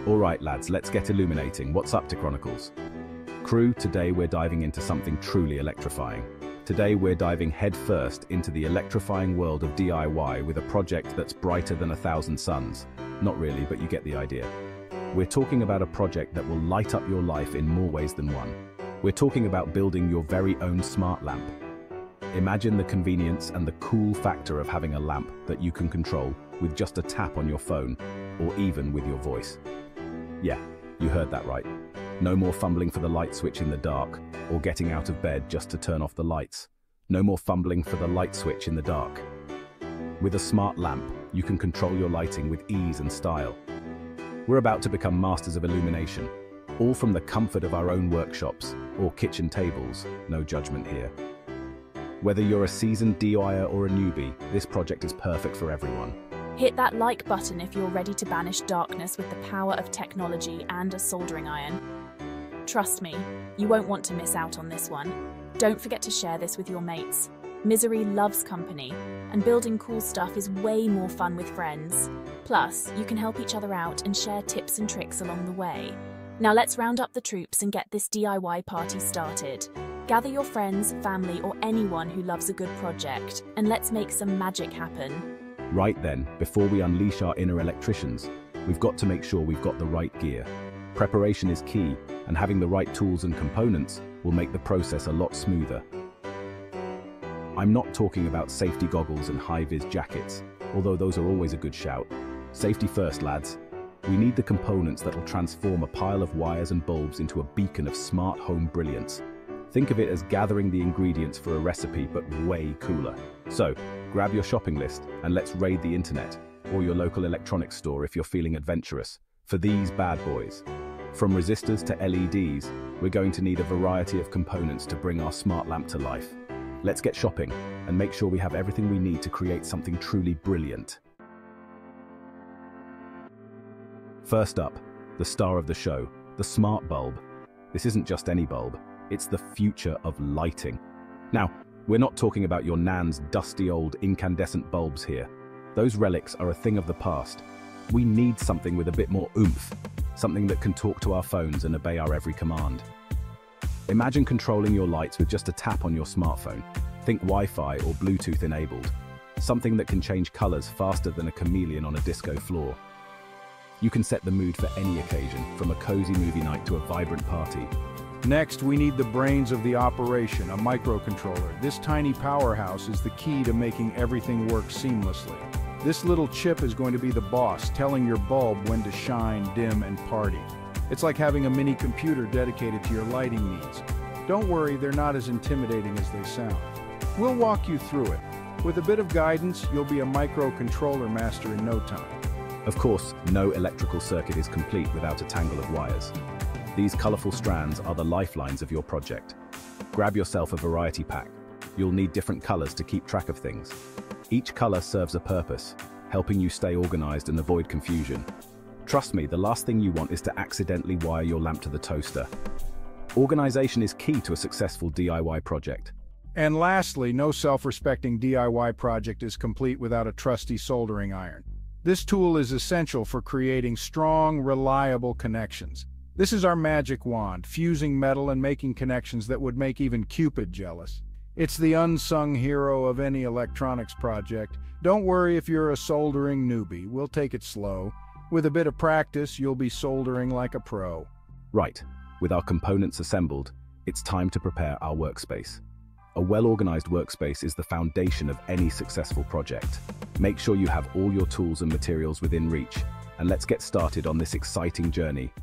Alright lads, let's get illuminating. What's up to Chronicles? Crew, today we're diving into something truly electrifying. Today we're diving headfirst into the electrifying world of DIY with a project that's brighter than 1,000 suns. Not really, but you get the idea. We're talking about a project that will light up your life in more ways than one. We're talking about building your very own smart lamp. Imagine the convenience and the cool factor of having a lamp that you can control with just a tap on your phone, or even with your voice. Yeah, you heard that right. No more fumbling for the light switch in the dark, or getting out of bed just to turn off the lights. No more fumbling for the light switch in the dark. With a smart lamp, you can control your lighting with ease and style. We're about to become masters of illumination, all from the comfort of our own workshops or kitchen tables, no judgment here. Whether you're a seasoned DIYer or a newbie, this project is perfect for everyone. Hit that like button if you're ready to banish darkness with the power of technology and a soldering iron. Trust me, you won't want to miss out on this one. Don't forget to share this with your mates. Misery loves company, and building cool stuff is way more fun with friends. Plus, you can help each other out and share tips and tricks along the way. Now let's round up the troops and get this DIY party started. Gather your friends, family, or anyone who loves a good project, and let's make some magic happen. Right then, before we unleash our inner electricians, we've got to make sure we've got the right gear. Preparation is key, and having the right tools and components will make the process a lot smoother. I'm not talking about safety goggles and high-vis jackets, although those are always a good shout. Safety first, lads. We need the components that'll transform a pile of wires and bulbs into a beacon of smart home brilliance. Think of it as gathering the ingredients for a recipe, but way cooler. So, grab your shopping list and let's raid the internet, or your local electronics store if you're feeling adventurous, for these bad boys. From resistors to LEDs, we're going to need a variety of components to bring our smart lamp to life. Let's get shopping and make sure we have everything we need to create something truly brilliant. First up, the star of the show, the smart bulb. This isn't just any bulb, it's the future of lighting. Now, we're not talking about your nan's dusty old incandescent bulbs here. Those relics are a thing of the past. We need something with a bit more oomph, something that can talk to our phones and obey our every command. Imagine controlling your lights with just a tap on your smartphone. Think Wi-Fi or Bluetooth enabled. Something that can change colors faster than a chameleon on a disco floor. You can set the mood for any occasion, from a cozy movie night to a vibrant party. Next, we need the brains of the operation, a microcontroller. This tiny powerhouse is the key to making everything work seamlessly. This little chip is going to be the boss, telling your bulb when to shine, dim, and party. It's like having a mini computer dedicated to your lighting needs. Don't worry, they're not as intimidating as they sound. We'll walk you through it. With a bit of guidance, you'll be a microcontroller master in no time. Of course, no electrical circuit is complete without a tangle of wires. These colorful strands are the lifelines of your project. Grab yourself a variety pack. You'll need different colors to keep track of things. Each color serves a purpose, helping you stay organized and avoid confusion. Trust me, the last thing you want is to accidentally wire your lamp to the toaster. Organization is key to a successful DIY project. And lastly, no self-respecting DIY project is complete without a trusty soldering iron. This tool is essential for creating strong, reliable connections. This is our magic wand, fusing metal and making connections that would make even Cupid jealous. It's the unsung hero of any electronics project. Don't worry if you're a soldering newbie, we'll take it slow. With a bit of practice, you'll be soldering like a pro. Right, with our components assembled, it's time to prepare our workspace. A well-organized workspace is the foundation of any successful project. Make sure you have all your tools and materials within reach, and let's get started on this exciting journey.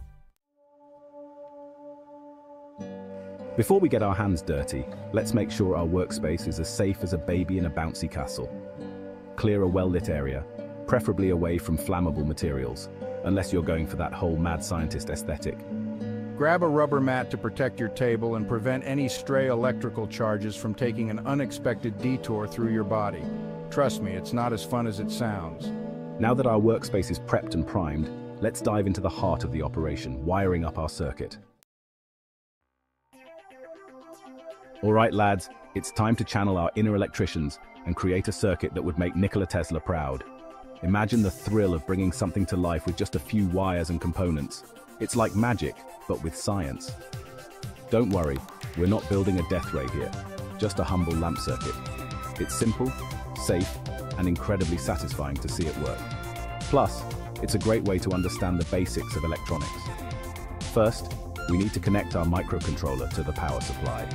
Before we get our hands dirty, let's make sure our workspace is as safe as a baby in a bouncy castle. Clear a well-lit area, preferably away from flammable materials, unless you're going for that whole mad scientist aesthetic. Grab a rubber mat to protect your table and prevent any stray electrical charges from taking an unexpected detour through your body. Trust me, it's not as fun as it sounds. Now that our workspace is prepped and primed, let's dive into the heart of the operation, wiring up our circuit. All right, lads, it's time to channel our inner electricians and create a circuit that would make Nikola Tesla proud. Imagine the thrill of bringing something to life with just a few wires and components. It's like magic, but with science. Don't worry, we're not building a death ray here, just a humble lamp circuit. It's simple, safe, and incredibly satisfying to see it work. Plus, it's a great way to understand the basics of electronics. First, we need to connect our microcontroller to the power supply.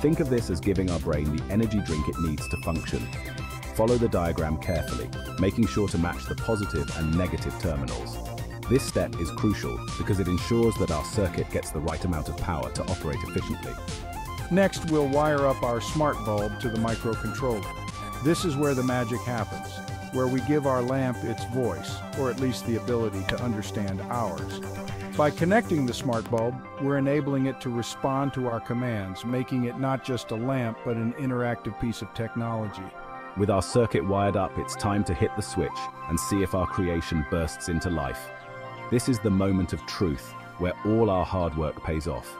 Think of this as giving our brain the energy drink it needs to function. Follow the diagram carefully, making sure to match the positive and negative terminals. This step is crucial because it ensures that our circuit gets the right amount of power to operate efficiently. Next, we'll wire up our smart bulb to the microcontroller. This is where the magic happens, where we give our lamp its voice, or at least the ability to understand ours. By connecting the smart bulb, we're enabling it to respond to our commands, making it not just a lamp, but an interactive piece of technology. With our circuit wired up, it's time to hit the switch and see if our creation bursts into life. This is the moment of truth, where all our hard work pays off.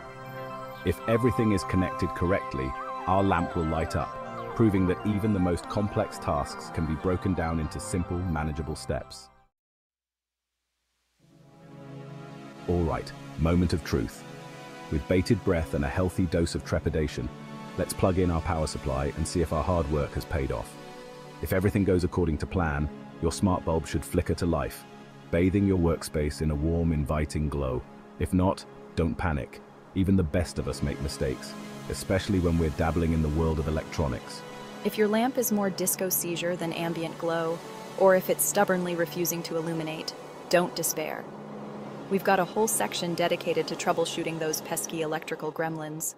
If everything is connected correctly, our lamp will light up, proving that even the most complex tasks can be broken down into simple, manageable steps. All right, moment of truth. With bated breath and a healthy dose of trepidation, let's plug in our power supply and see if our hard work has paid off. If everything goes according to plan, your smart bulb should flicker to life, bathing your workspace in a warm, inviting glow. If not, don't panic. Even the best of us make mistakes, especially when we're dabbling in the world of electronics. If your lamp is more disco seizure than ambient glow, or if it's stubbornly refusing to illuminate, don't despair. We've got a whole section dedicated to troubleshooting those pesky electrical gremlins.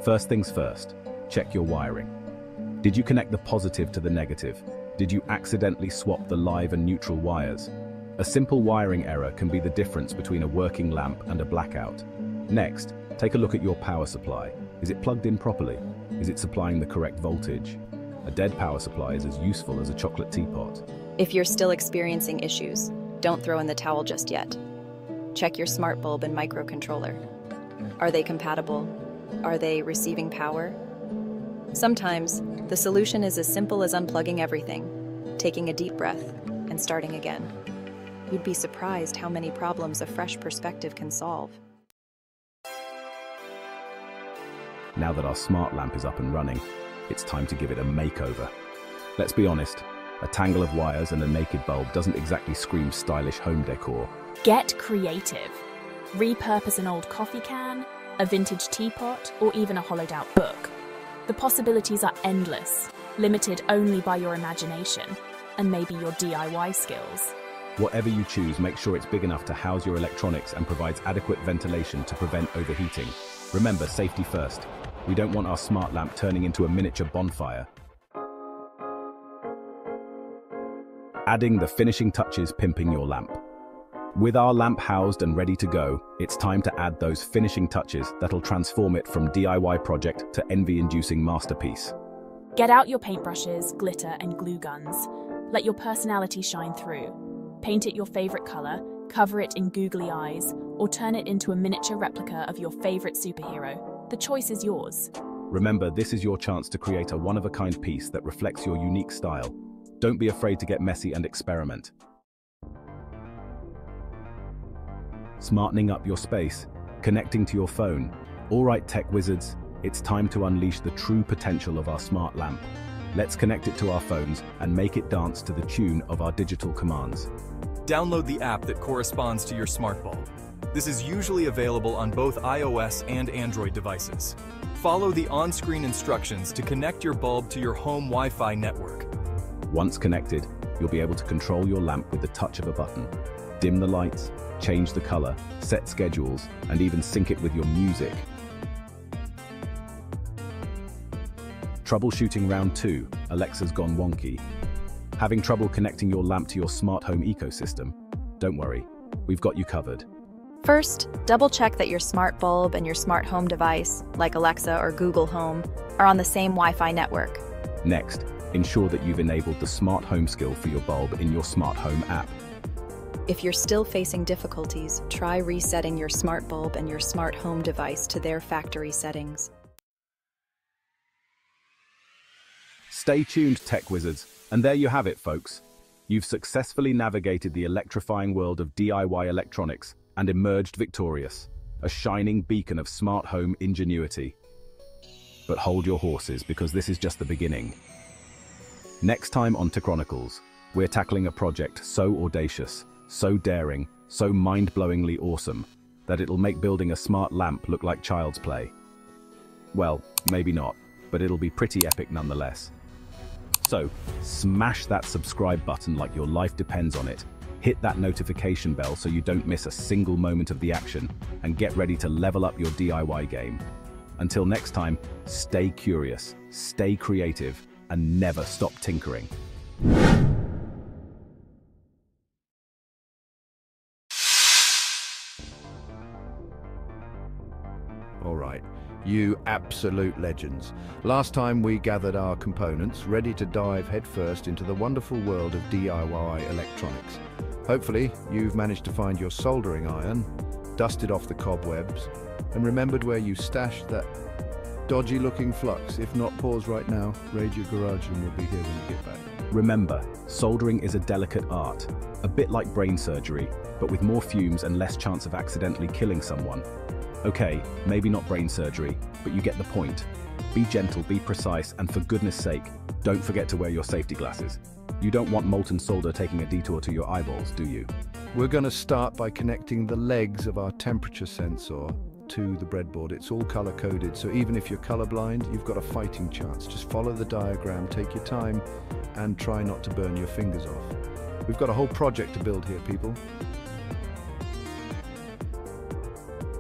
First things first, check your wiring. Did you connect the positive to the negative? Did you accidentally swap the live and neutral wires? A simple wiring error can be the difference between a working lamp and a blackout. Next, take a look at your power supply. Is it plugged in properly? Is it supplying the correct voltage? A dead power supply is as useful as a chocolate teapot. If you're still experiencing issues, don't throw in the towel just yet. Check your smart bulb and microcontroller. Are they compatible? Are they receiving power? Sometimes, the solution is as simple as unplugging everything, taking a deep breath, and starting again. You'd be surprised how many problems a fresh perspective can solve. Now that our smart lamp is up and running, it's time to give it a makeover. Let's be honest, a tangle of wires and a naked bulb doesn't exactly scream stylish home decor. Get creative. Repurpose an old coffee can, a vintage teapot, or even a hollowed-out book. The possibilities are endless, limited only by your imagination, and maybe your DIY skills. Whatever you choose, make sure it's big enough to house your electronics and provides adequate ventilation to prevent overheating. Remember, safety first. We don't want our smart lamp turning into a miniature bonfire. Adding the finishing touches, pimping your lamp. With our lamp housed and ready to go, it's time to add those finishing touches that'll transform it from DIY project to envy-inducing masterpiece. Get out your paintbrushes, glitter, and glue guns. Let your personality shine through. Paint it your favorite color, cover it in googly eyes, or turn it into a miniature replica of your favorite superhero. The choice is yours. Remember, this is your chance to create a one-of-a-kind piece that reflects your unique style. Don't be afraid to get messy and experiment. Smartening up your space, connecting to your phone. All right, tech wizards, it's time to unleash the true potential of our smart lamp. Let's connect it to our phones and make it dance to the tune of our digital commands. Download the app that corresponds to your smart bulb. This is usually available on both iOS and Android devices. Follow the on-screen instructions to connect your bulb to your home Wi-Fi network. Once connected, you'll be able to control your lamp with the touch of a button. Dim the lights, change the color, set schedules, and even sync it with your music. Troubleshooting round 2, Alexa's gone wonky. Having trouble connecting your lamp to your smart home ecosystem? Don't worry, we've got you covered. First, double-check that your smart bulb and your smart home device, like Alexa or Google Home, are on the same Wi-Fi network. Next, ensure that you've enabled the smart home skill for your bulb in your smart home app. If you're still facing difficulties, try resetting your smart bulb and your smart home device to their factory settings. Stay tuned, tech wizards, and there you have it, folks. You've successfully navigated the electrifying world of DIY electronics and emerged victorious, a shining beacon of smart home ingenuity. But hold your horses, because this is just the beginning. Next time on Chronicles, we're tackling a project so audacious, so daring, so mind-blowingly awesome, that it'll make building a smart lamp look like child's play. Well, maybe not, but it'll be pretty epic nonetheless. So, smash that subscribe button like your life depends on it, hit that notification bell so you don't miss a single moment of the action, and get ready to level up your DIY game. Until next time, stay curious, stay creative, and never stop tinkering. All right, you absolute legends. Last time we gathered our components, ready to dive headfirst into the wonderful world of DIY electronics. Hopefully, you've managed to find your soldering iron, dusted off the cobwebs, and remembered where you stashed that dodgy-looking flux. If not, pause right now, raid your garage and we'll be here when you get back. Remember, soldering is a delicate art, a bit like brain surgery, but with more fumes and less chance of accidentally killing someone. Okay, maybe not brain surgery, but you get the point. Be gentle, be precise, and for goodness sake, don't forget to wear your safety glasses. You don't want molten solder taking a detour to your eyeballs, do you? We're going to start by connecting the legs of our temperature sensor to the breadboard. It's all color-coded, so even if you're colorblind, you've got a fighting chance. Just follow the diagram, take your time, and try not to burn your fingers off. We've got a whole project to build here, people.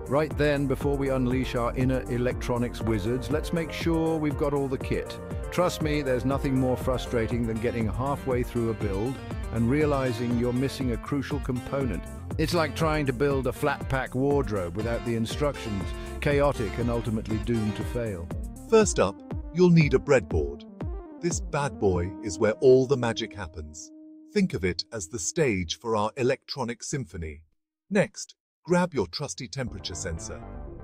Right then, before we unleash our inner electronics wizards, let's make sure we've got all the kit. Trust me, there's nothing more frustrating than getting halfway through a build and realizing you're missing a crucial component. It's like trying to build a flat-pack wardrobe without the instructions, chaotic and ultimately doomed to fail. First up, you'll need a breadboard. This bad boy is where all the magic happens. Think of it as the stage for our electronic symphony. Next, grab your trusty temperature sensor.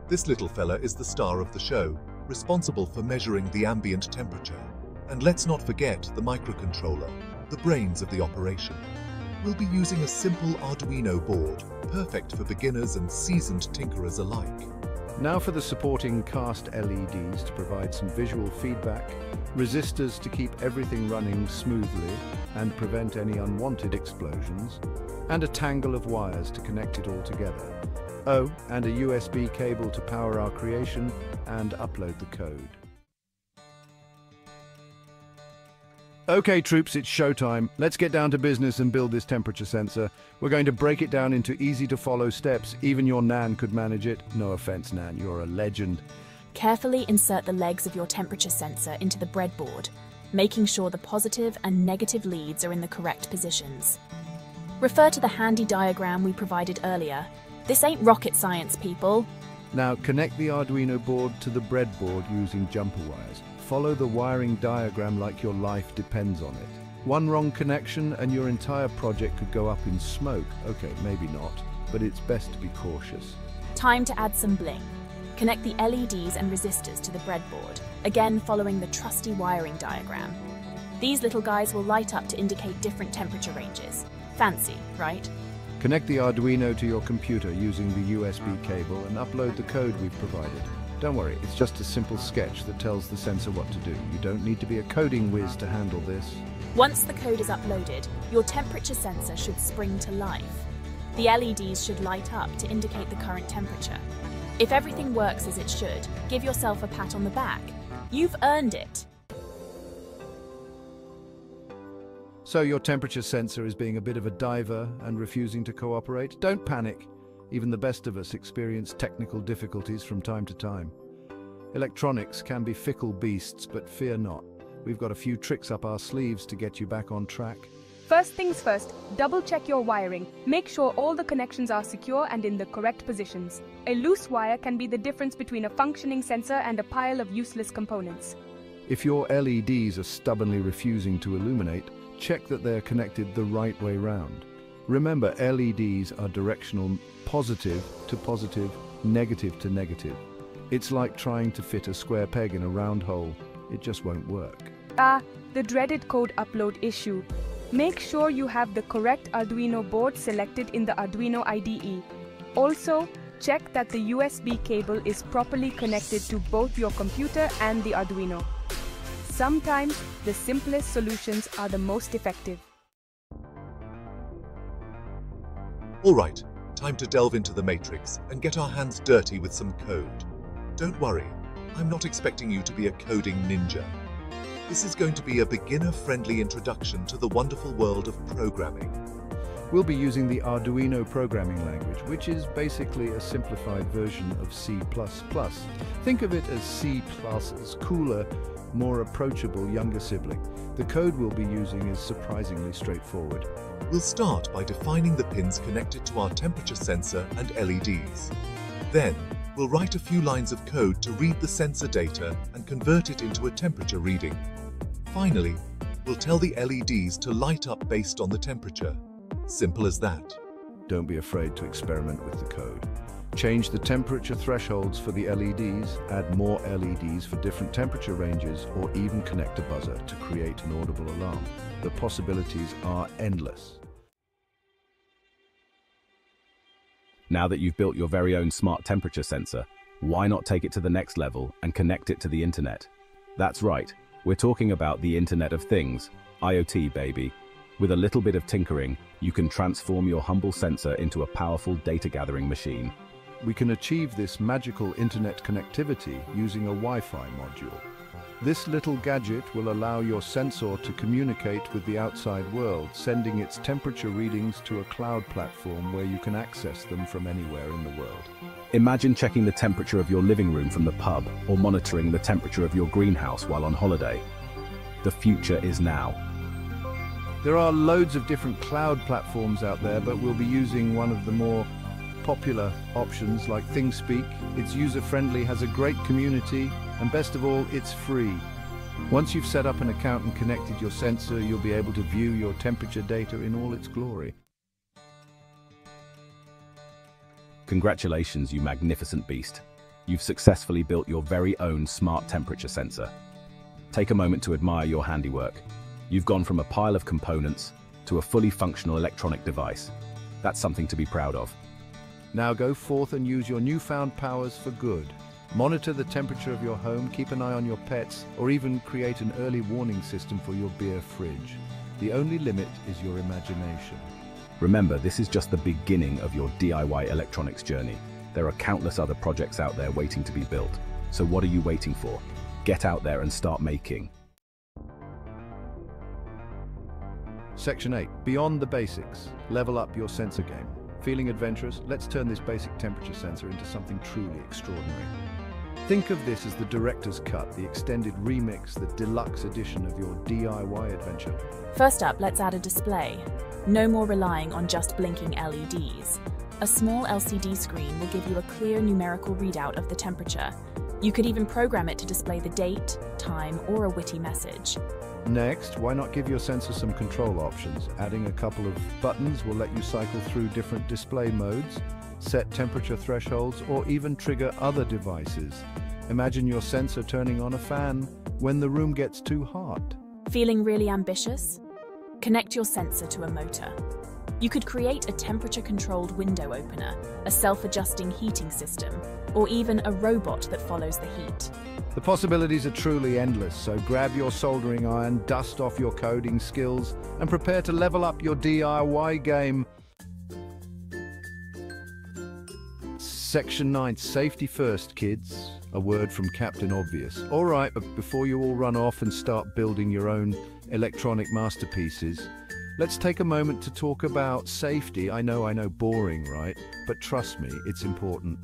This little fella is the star of the show, responsible for measuring the ambient temperature. And let's not forget the microcontroller, the brains of the operation. We'll be using a simple Arduino board, perfect for beginners and seasoned tinkerers alike. Now for the supporting cast LEDs to provide some visual feedback, resistors to keep everything running smoothly and prevent any unwanted explosions, and a tangle of wires to connect it all together. Oh, and a USB cable to power our creation and upload the code. Okay, troops, it's showtime. Let's get down to business and build this temperature sensor. We're going to break it down into easy-to-follow steps. Even your Nan could manage it. No offense, Nan, you're a legend. Carefully insert the legs of your temperature sensor into the breadboard, making sure the positive and negative leads are in the correct positions. Refer to the handy diagram we provided earlier. This ain't rocket science, people. Now connect the Arduino board to the breadboard using jumper wires. Follow the wiring diagram like your life depends on it. One wrong connection and your entire project could go up in smoke. Okay, maybe not, but it's best to be cautious. Time to add some bling. Connect the LEDs and resistors to the breadboard, again following the trusty wiring diagram. These little guys will light up to indicate different temperature ranges. Fancy, right? Connect the Arduino to your computer using the USB cable and upload the code we've provided. Don't worry, it's just a simple sketch that tells the sensor what to do. You don't need to be a coding whiz to handle this. Once the code is uploaded, your temperature sensor should spring to life. The LEDs should light up to indicate the current temperature. If everything works as it should, give yourself a pat on the back. You've earned it. So your temperature sensor is being a bit of a diver and refusing to cooperate? Don't panic. Even the best of us experience technical difficulties from time to time. Electronics can be fickle beasts, but fear not. We've got a few tricks up our sleeves to get you back on track. First things first, double-check your wiring. Make sure all the connections are secure and in the correct positions. A loose wire can be the difference between a functioning sensor and a pile of useless components. If your LEDs are stubbornly refusing to illuminate, check that they're connected the right way round. Remember, LEDs are directional, positive to positive, negative to negative. It's like trying to fit a square peg in a round hole. It just won't work. the dreaded code upload issue. Make sure you have the correct Arduino board selected in the Arduino IDE. Also, check that the USB cable is properly connected to both your computer and the Arduino. Sometimes, the simplest solutions are the most effective. Alright, time to delve into the matrix and get our hands dirty with some code. Don't worry, I'm not expecting you to be a coding ninja. This is going to be a beginner-friendly introduction to the wonderful world of programming. We'll be using the Arduino programming language, which is basically a simplified version of C++. Think of it as C++'s cooler, more approachable younger sibling. The code we'll be using is surprisingly straightforward. We'll start by defining the pins connected to our temperature sensor and LEDs. Then, we'll write a few lines of code to read the sensor data and convert it into a temperature reading. Finally, we'll tell the LEDs to light up based on the temperature. Simple as that. Don't be afraid to experiment with the code. Change the temperature thresholds for the LEDs, add more LEDs for different temperature ranges, or even connect a buzzer to create an audible alarm. The possibilities are endless. Now that you've built your very own smart temperature sensor, why not take it to the next level and connect it to the internet? That's right, we're talking about the Internet of Things, IoT baby. With a little bit of tinkering, you can transform your humble sensor into a powerful data-gathering machine. We can achieve this magical internet connectivity using a Wi-Fi module. This little gadget will allow your sensor to communicate with the outside world, sending its temperature readings to a cloud platform where you can access them from anywhere in the world. Imagine checking the temperature of your living room from the pub, or monitoring the temperature of your greenhouse while on holiday. The future is now. There are loads of different cloud platforms out there, but we'll be using one of the more popular options like ThingSpeak. It's user-friendly, has a great community, and best of all, it's free. Once you've set up an account and connected your sensor, you'll be able to view your temperature data in all its glory. Congratulations, you magnificent beast. You've successfully built your very own smart temperature sensor. Take a moment to admire your handiwork. You've gone from a pile of components to a fully functional electronic device. That's something to be proud of. Now go forth and use your newfound powers for good. Monitor the temperature of your home, keep an eye on your pets, or even create an early warning system for your beer fridge. The only limit is your imagination. Remember, this is just the beginning of your DIY electronics journey. There are countless other projects out there waiting to be built. So what are you waiting for? Get out there and start making. Section 8. Beyond the basics. Level up your sensor game. Feeling adventurous? Let's turn this basic temperature sensor into something truly extraordinary. Think of this as the director's cut, the extended remix, the deluxe edition of your DIY adventure. First up, let's add a display. No more relying on just blinking LEDs. A small LCD screen will give you a clear numerical readout of the temperature. You could even program it to display the date, time, or a witty message. Next, why not give your sensor some control options? Adding a couple of buttons will let you cycle through different display modes, set temperature thresholds, or even trigger other devices. Imagine your sensor turning on a fan when the room gets too hot. Feeling really ambitious? Connect your sensor to a motor. You could create a temperature-controlled window opener, a self-adjusting heating system, or even a robot that follows the heat. The possibilities are truly endless, so grab your soldering iron, dust off your coding skills, and prepare to level up your DIY game. Section 9, safety first, kids. A word from Captain Obvious. All right, but before you all run off and start building your own electronic masterpieces, let's take a moment to talk about safety. I know, boring, right? But trust me, it's important.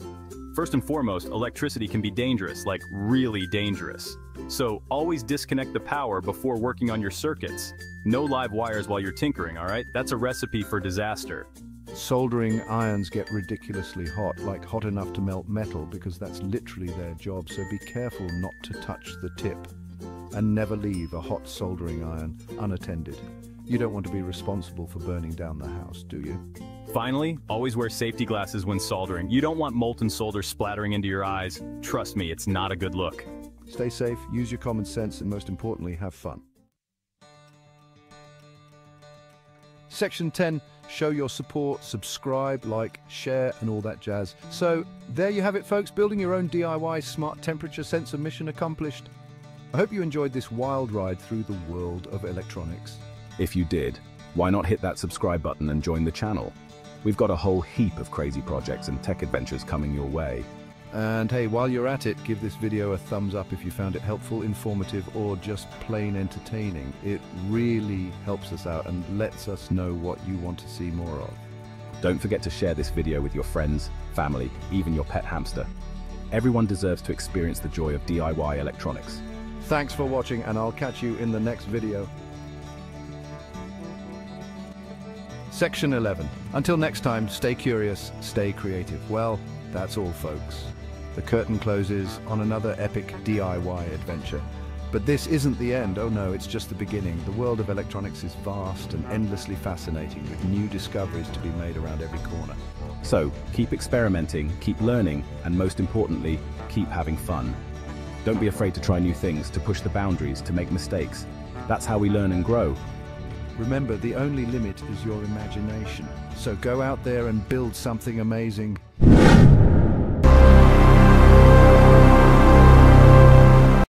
First and foremost, electricity can be dangerous, like really dangerous. So always disconnect the power before working on your circuits. No live wires while you're tinkering, all right? That's a recipe for disaster. Soldering irons get ridiculously hot, like hot enough to melt metal, because that's literally their job, so be careful not to touch the tip. And never leave a hot soldering iron unattended. You don't want to be responsible for burning down the house, do you? Finally, always wear safety glasses when soldering. You don't want molten solder splattering into your eyes. Trust me, it's not a good look. Stay safe, use your common sense, and most importantly, have fun. Section 10, show your support, subscribe, like, share, and all that jazz. So, there you have it, folks, building your own DIY smart temperature sensor mission accomplished. I hope you enjoyed this wild ride through the world of electronics. If you did, why not hit that subscribe button and join the channel? We've got a whole heap of crazy projects and tech adventures coming your way. And hey, while you're at it, give this video a thumbs up if you found it helpful, informative, or just plain entertaining. It really helps us out and lets us know what you want to see more of. Don't forget to share this video with your friends, family, even your pet hamster. Everyone deserves to experience the joy of DIY electronics. Thanks for watching, and I'll catch you in the next video. Section 11. Until next time, stay curious, stay creative. Well, that's all, folks. The curtain closes on another epic DIY adventure. But this isn't the end. Oh no, it's just the beginning. The world of electronics is vast and endlessly fascinating, with new discoveries to be made around every corner. So, keep experimenting, keep learning, and most importantly, keep having fun. Don't be afraid to try new things, to push the boundaries, to make mistakes. That's how we learn and grow. Remember, the only limit is your imagination. So go out there and build something amazing.